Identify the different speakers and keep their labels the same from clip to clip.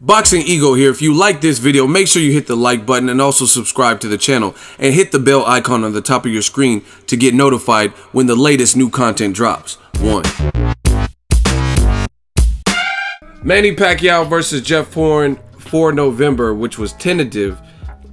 Speaker 1: Boxingego here. If you like this video, make sure you hit the like button and also subscribe to the channel and hit the bell icon on the top of your screen to get notified when the latest new content drops. 1. Manny Pacquiao versus Jeff Horn for November, which was tentative.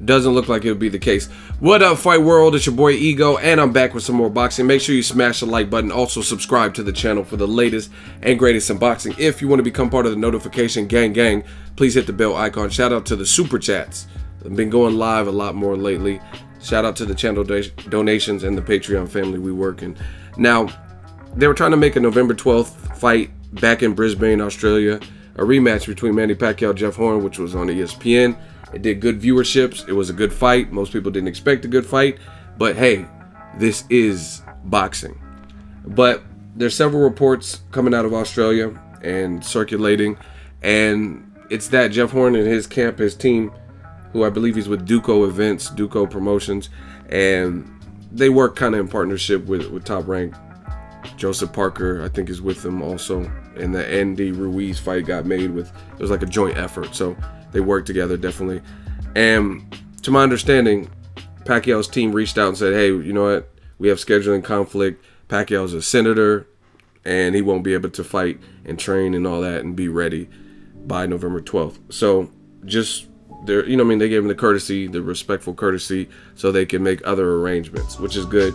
Speaker 1: Doesn't look like it'll be the case. What up, Fight World? It's your boy Ego, and I'm back with some more boxing. Make sure you smash the like button. Also subscribe to the channel for the latest and greatest in boxing. If you want to become part of the notification gang, please hit the bell icon. Shout out to the super chats. I've been going live a lot more lately. Shout out to the channel donations and the Patreon family we work in. Now, they were trying to make a November 12th fight back in Brisbane, Australia. A rematch between Manny Pacquiao and Jeff Horn, which was on ESPN. It did good viewerships. It was a good fight. Most people didn't expect a good fight, but hey, this is boxing. But there's several reports coming out of Australia and circulating, and it's that Jeff Horn and his camp, his team, who I believe he's with Duco Events, Duco Promotions, and they work kind of in partnership with Top Rank. Joseph Parker, I think, is with them also. And the Andy Ruiz fight got made with, it was like a joint effort. So they worked together, definitely. And to my understanding, Pacquiao's team reached out and said, hey, you know what? We have scheduling conflict. Pacquiao's a senator, and he won't be able to fight and train and all that and be ready by November 12th. So just, you know what I mean? They gave him the courtesy, the respectful courtesy, so they can make other arrangements, which is good.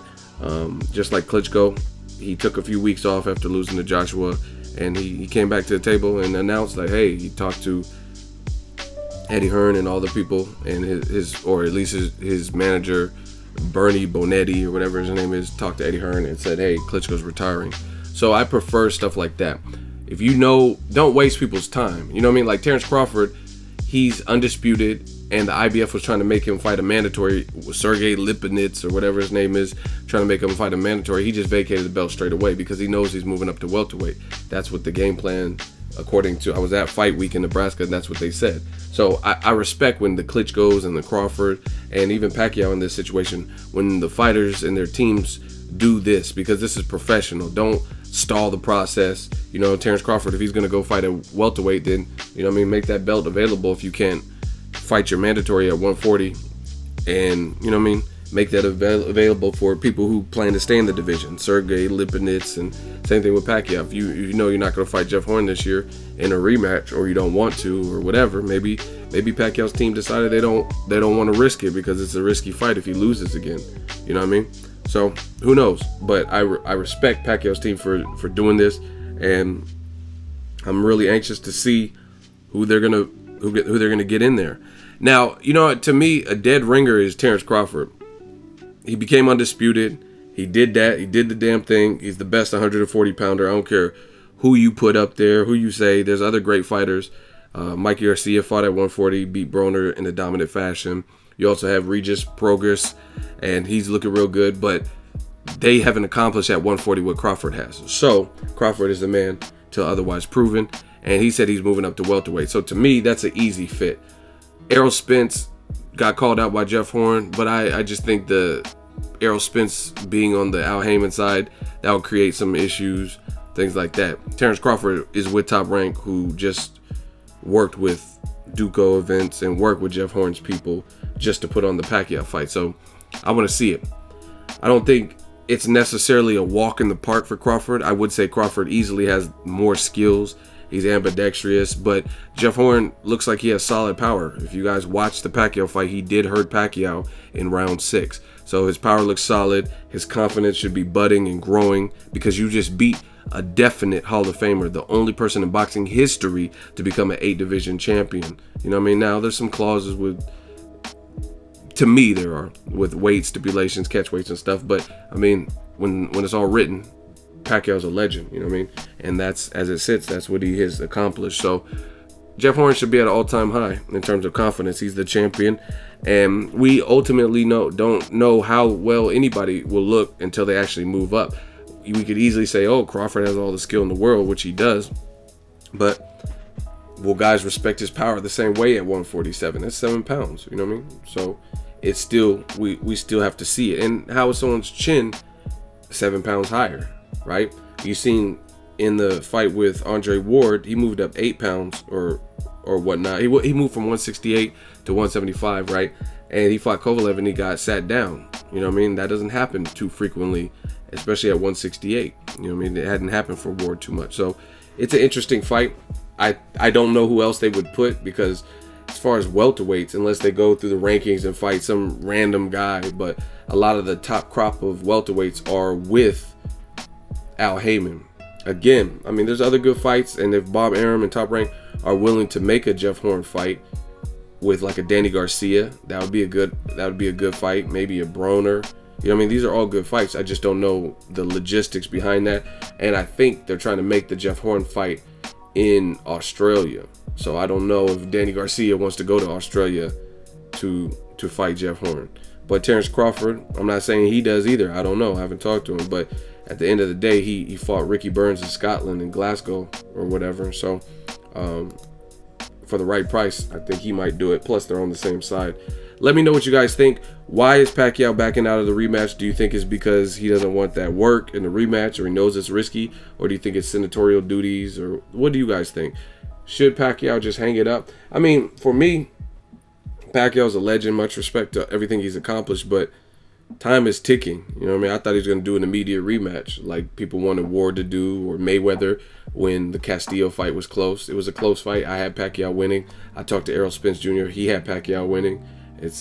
Speaker 1: Just like Klitschko, he took a few weeks off after losing to Joshua, and he came back to the table and announced, like, hey, he talked to Eddie Hearn and all the people, and his or at least his manager, Bernie Bonetti, or whatever his name is, talked to Eddie Hearn and said, hey, Klitschko's retiring. So I prefer stuff like that. If you know, don't waste people's time. You know what I mean? Like Terrence Crawford, he's undisputed, and the IBF was trying to make him fight a mandatory with Sergey Lipinets or whatever his name is, trying to make him fight a mandatory. He just vacated the belt straight away because he knows he's moving up to welterweight. That's what the game plan, according to, I was at Fight Week in Nebraska, and that's what they said. So I respect when the Klitschkos and the Crawford and even Pacquiao in this situation, when the fighters and their teams do this, because this is professional. Don't stall the process. You know, Terrence Crawford, if he's going to go fight a welterweight, then, you know what I mean, make that belt available if you can't fight your mandatory at 140, and, you know what I mean, make that available for people who plan to stay in the division. Sergey Lipinets, and same thing with Pacquiao. If you know you're not going to fight Jeff Horn this year in a rematch, or you don't want to, or whatever, maybe Pacquiao's team decided they don't want to risk it because it's a risky fight if he loses again. You know what I mean? So who knows? But I respect Pacquiao's team for doing this, and I'm really anxious to see who they're gonna get in there. Now, you know, to me, a dead ringer is Terrence Crawford. He became undisputed. He did that. He did the damn thing. He's the best 140-pounder. I don't care who you put up there, who you say. There's other great fighters. Mikey Garcia fought at 140, beat Broner in a dominant fashion. You also have Regis Progress, and he's looking real good, but they haven't accomplished at 140 what Crawford has. So Crawford is the man till otherwise proven, and he said he's moving up to welterweight. So to me, that's an easy fit. Errol Spence got called out by Jeff Horn, but I just think the Errol Spence being on the Al Heyman side, that will create some issues, things like that. Terrence Crawford is with Top Rank, who just worked with Duco Events and worked with Jeff Horn's people just to put on the Pacquiao fight. So I want to see it. I don't think it's necessarily a walk in the park for Crawford. I would say Crawford easily has more skills. He's ambidextrous, but Jeff Horn looks like he has solid power. If you guys watch the Pacquiao fight, he did hurt Pacquiao in round 6. So his power looks solid. His confidence should be budding and growing, because you just beat a definite Hall of Famer, the only person in boxing history to become an 8-division champion. You know what I mean? Now, there's some clauses with, to me, there are, with weight stipulations, catch weights and stuff. But, I mean, when it's all written, Pacquiao's a legend, you know what I mean? And that's, as it sits, that's what he has accomplished. So Jeff Horn should be at an all-time high in terms of confidence. He's the champion, and we ultimately don't know how well anybody will look until they actually move up. We could easily say, oh, Crawford has all the skill in the world, which he does, but will guys respect his power the same way at 147? That's 7 pounds, you know what I mean? So it's still, we still have to see it. And how is someone's chin 7 pounds higher? Right? You seen in the fight with Andre Ward, he moved up 8 pounds, or or whatnot. He moved from 168 to 175, right? And he fought Kovalev and he got sat down. You know what I mean? That doesn't happen too frequently, especially at 168. You know what I mean? It hadn't happened for Ward too much. So it's an interesting fight. I don't know who else they would put, because as far as welterweights, unless they go through the rankings and fight some random guy, but a lot of the top crop of welterweights are with Al Heyman. Again, I mean, there's other good fights, and if Bob Arum and Top Rank are willing to make a Jeff Horn fight with like a Danny Garcia, that would be a good fight. Maybe a Broner. You know what I mean? These are all good fights. I just don't know the logistics behind that. And I think they're trying to make the Jeff Horn fight in Australia. So I don't know if Danny Garcia wants to go to Australia to fight Jeff Horn. But Terrence Crawford, I'm not saying he does either. I don't know. I haven't talked to him. But at the end of the day, he fought Ricky Burns in Scotland, in Glasgow or whatever. So for the right price, I think he might do it. Plus, they're on the same side. Let me know what you guys think. Why is Pacquiao backing out of the rematch? Do you think it's because he doesn't want that work in the rematch, or he knows it's risky? Or do you think it's senatorial duties? Or what do you guys think? Should Pacquiao just hang it up? I mean, for me, Pacquiao's a legend. Much respect to everything he's accomplished, but time is ticking. You know what I mean? I thought he was going to do an immediate rematch like people wanted Ward to do, or Mayweather when the Castillo fight was close. It was a close fight. I had Pacquiao winning. I talked to Errol Spence Jr. He had Pacquiao winning.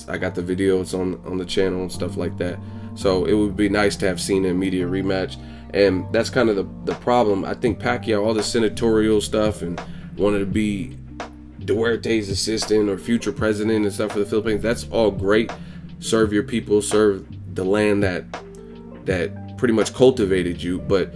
Speaker 1: I got the video. It's on the channel and stuff like that. So it would be nice to have seen an immediate rematch. And that's kind of the problem. I think Pacquiao, all the senatorial stuff and wanted to be Duarte's assistant or future president and stuff for the Philippines, that's all great. Serve your people, serve the land that pretty much cultivated you, but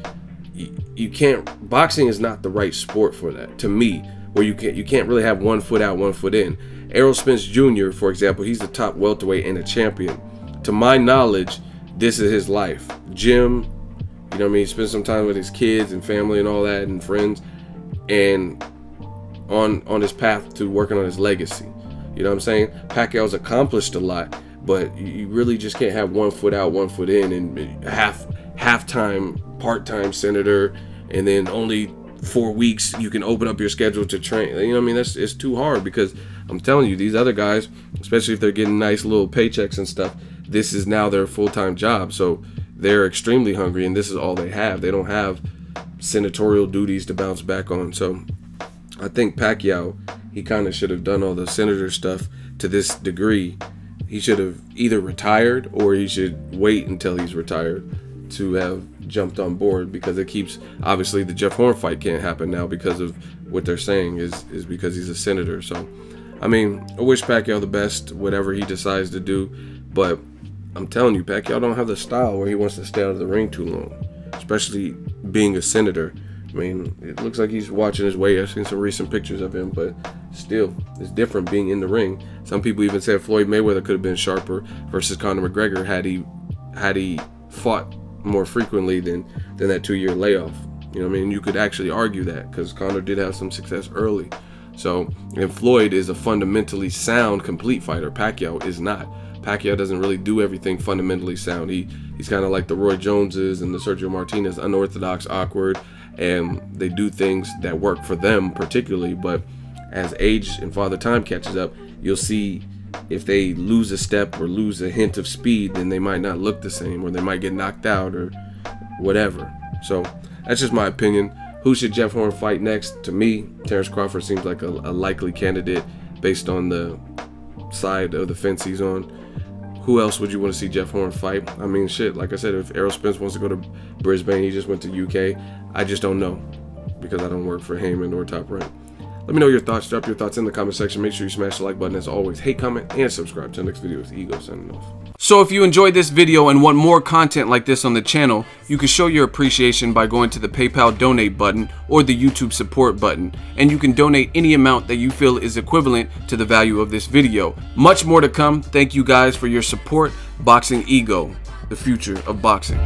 Speaker 1: you can't. Boxing is not the right sport for that, to me, where you can't really have one foot out, one foot in. Errol Spence Jr., for example, he's the top welterweight and a champion. To my knowledge, this is his life. Gym, you know what I mean? He spends some time with his kids and family and all that and friends, and on his path to working on his legacy. You know what I'm saying? Pacquiao's accomplished a lot, but you really just can't have one foot out, one foot in, and half-time, part-time senator, and then only 4 weeks you can open up your schedule to train. You know what I mean? It's too hard, because I'm telling you, these other guys, especially if they're getting nice little paychecks and stuff, this is now their full-time job. So they're extremely hungry, and this is all they have. They don't have senatorial duties to bounce back on. So I think Pacquiao, he kind of should have done all the senator stuff to this degree. He should have either retired, or he should wait until he's retired to have jumped on board, because it keeps, obviously the Jeff Horn fight can't happen now because of what they're saying is because he's a senator. So I mean, I wish Pacquiao the best, whatever he decides to do, but I'm telling you, Pacquiao don't have the style where he wants to stay out of the ring too long, especially being a senator. I mean, it looks like he's watching his weight. I've seen some recent pictures of him, but still, it's different being in the ring. Some people even said Floyd Mayweather could have been sharper versus Conor McGregor had he fought more frequently than that 2-year layoff. You know what I mean? You could actually argue that, because Conor did have some success early. So, and Floyd is a fundamentally sound, complete fighter. Pacquiao is not. Pacquiao doesn't really do everything fundamentally sound. He's kind of like the Roy Joneses and the Sergio Martinez, unorthodox, awkward, and they do things that work for them particularly. But as age and father time catches up, you'll see if they lose a step or lose a hint of speed, then they might not look the same, or they might get knocked out or whatever. So that's just my opinion. Who should Jeff Horn fight next? To me, Terrence Crawford seems like a likely candidate based on the side of the fence he's on. Who else would you want to see Jeff Horn fight? I mean, shit, like I said, if Errol Spence wants to go to Brisbane, he just went to UK. I just don't know, because I don't work for Heyman or Top Rank. Let me know your thoughts. Drop your thoughts in the comment section. Make sure you smash the like button as always. Hate, comment, and subscribe. Till next video, it's Ego signing off. So if you enjoyed this video and want more content like this on the channel, you can show your appreciation by going to the PayPal donate button or the YouTube support button, and you can donate any amount that you feel is equivalent to the value of this video. Much more to come. Thank you guys for your support. Boxingego, the future of boxing.